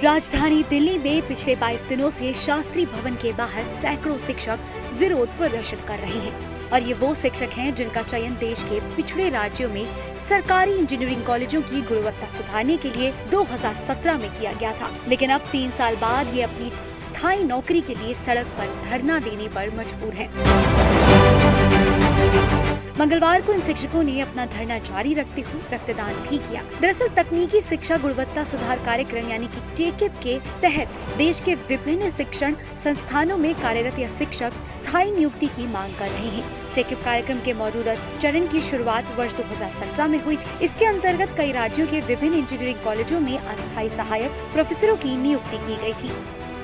राजधानी दिल्ली में पिछले 22 दिनों से शास्त्री भवन के बाहर सैकड़ों शिक्षक विरोध प्रदर्शन कर रहे हैं और ये वो शिक्षक हैं जिनका चयन देश के पिछड़े राज्यों में सरकारी इंजीनियरिंग कॉलेजों की गुणवत्ता सुधारने के लिए 2017 में किया गया था। लेकिन अब 3 साल बाद ये अपनी स्थायी नौकरी के लिए सड़क पर धरना देने पर मजबूर हैं। मंगलवार को इन शिक्षकों ने अपना धरना जारी रखते हुए रक्तदान भी किया। दरअसल तकनीकी शिक्षा गुणवत्ता सुधार कार्यक्रम यानी कि टेकिप के तहत देश के विभिन्न शिक्षण संस्थानों में कार्यरत यह शिक्षक स्थायी नियुक्ति की मांग कर रहे हैं। टेकिप कार्यक्रम के मौजूदा चरण की शुरुआत वर्ष 2017 में हुई थी। इसके अंतर्गत कई राज्यों के विभिन्न इंजीनियरिंग कॉलेजों में अस्थायी सहायक प्रोफेसरों की नियुक्ति की गई थी।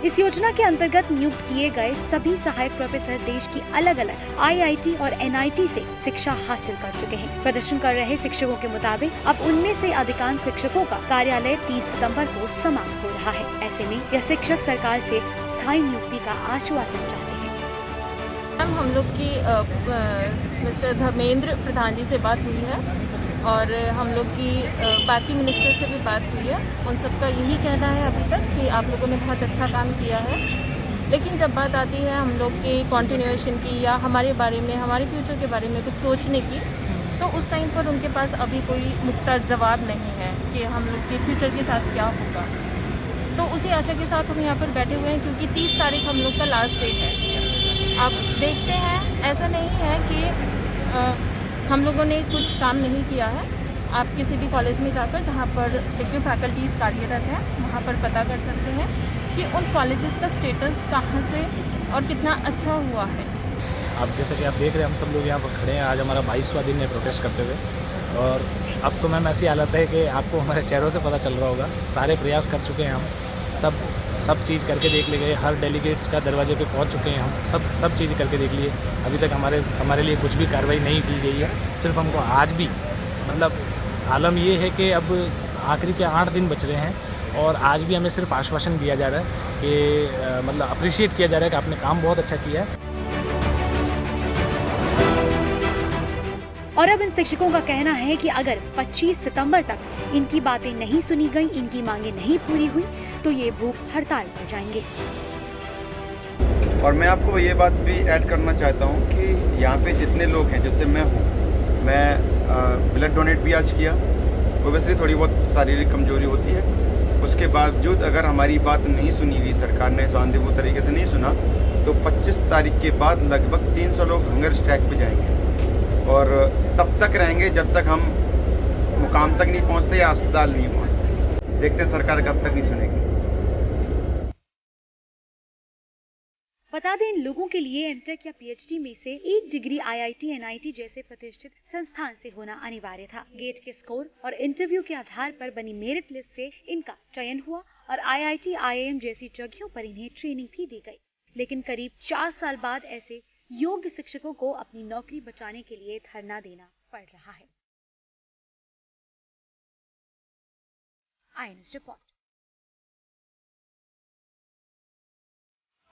इस योजना के अंतर्गत नियुक्त किए गए सभी सहायक प्रोफेसर देश की अलग अलग आईआईटी और एनआईटी से शिक्षा हासिल कर चुके हैं। प्रदर्शन कर रहे शिक्षकों के मुताबिक अब उनमें से अधिकांश शिक्षकों का कार्यालय 30 सितंबर को समाप्त हो रहा है। ऐसे में यह शिक्षक सरकार से स्थायी नियुक्ति का आश्वासन चाहते हैं। हम लोग की मिस्टर धर्मेंद्र प्रधान जी से बात हुई है और हम लोग की बाकी मिनिस्टर से भी बात हुई है। उन सबका यही कहना है अभी तक कि आप लोगों ने बहुत अच्छा काम किया है, लेकिन जब बात आती है हम लोग के कॉन्टिन्यूएशन की या हमारे बारे में, हमारे फ्यूचर के बारे में कुछ सोचने की, तो उस टाइम पर उनके पास अभी कोई मुख्ता जवाब नहीं है कि हम लोग के फ्यूचर के साथ क्या होगा। तो उसी आशा के साथ हम यहाँ पर बैठे हुए हैं क्योंकि 30 तारीख हम लोग का लास्ट डेट है। अब देखते हैं, ऐसा नहीं है कि हम लोगों ने कुछ काम नहीं किया है। आप किसी भी कॉलेज में जाकर जहाँ पर डिग्री फैकल्टीज़ कार्यरत हैं वहाँ पर पता कर सकते हैं कि उन कॉलेजेस का स्टेटस कहाँ से और कितना अच्छा हुआ है। अब जैसा कि आप देख रहे हैं, हम सब लोग यहाँ पर खड़े हैं। आज हमारा 22वां दिन है प्रोटेस्ट करते हुए और अब तो मैम ऐसी हालत है कि आपको हमारे चेहरों से पता चल रहा होगा। सारे प्रयास कर चुके हैं हम, सब चीज़ करके देख ले गए। हर डेलीगेट्स का दरवाजे पे पहुंच चुके हैं हम, सब चीज़ करके देख लिए। अभी तक हमारे लिए कुछ भी कार्रवाई नहीं की गई है। सिर्फ हमको आज भी मतलब आलम ये है कि अब आखिरी के 8 दिन बच रहे हैं और आज भी हमें सिर्फ आश्वासन दिया जा रहा है कि मतलब अप्रिशिएट किया जा रहा है कि आपने काम बहुत अच्छा किया है। और अब इन शिक्षकों का कहना है कि अगर 25 सितंबर तक इनकी बातें नहीं सुनी गई, इनकी मांगे नहीं पूरी हुई, तो ये भूख हड़ताल पर जाएंगे। और मैं आपको ये बात भी ऐड करना चाहता हूँ कि यहाँ पे जितने लोग हैं, जैसे मैं हूँ, मैं ब्लड डोनेट भी आज किया। ओबियसली थोड़ी बहुत शारीरिक कमजोरी होती है, उसके बावजूद अगर हमारी बात नहीं सुनी गई, सरकार ने शांतिपूर्ण तरीके से नहीं सुना, तो 25 तारीख के बाद लगभग 300 लोग हंगर स्ट्राइक पे जाएंगे और तब तक रहेंगे जब तक हम मुकाम तक नहीं पहुँचते या अस्पताल नहीं पहुँचते। देखते हैं सरकार कब तक नहीं सुनेगी। बता दें, इन लोगों के लिए एमटेक या पीएचडी में से एक डिग्री आईआईटी, एनआईटी जैसे प्रतिष्ठित संस्थान से होना अनिवार्य था। गेट के स्कोर और इंटरव्यू के आधार पर बनी मेरिट लिस्ट से इनका चयन हुआ और आईआईटी, आईआईएम जैसी जगहों पर इन्हें ट्रेनिंग भी दी गई। लेकिन करीब 4 साल बाद ऐसे योग्य शिक्षकों को अपनी नौकरी बचाने के लिए धरना देना पड़ रहा है। I news report.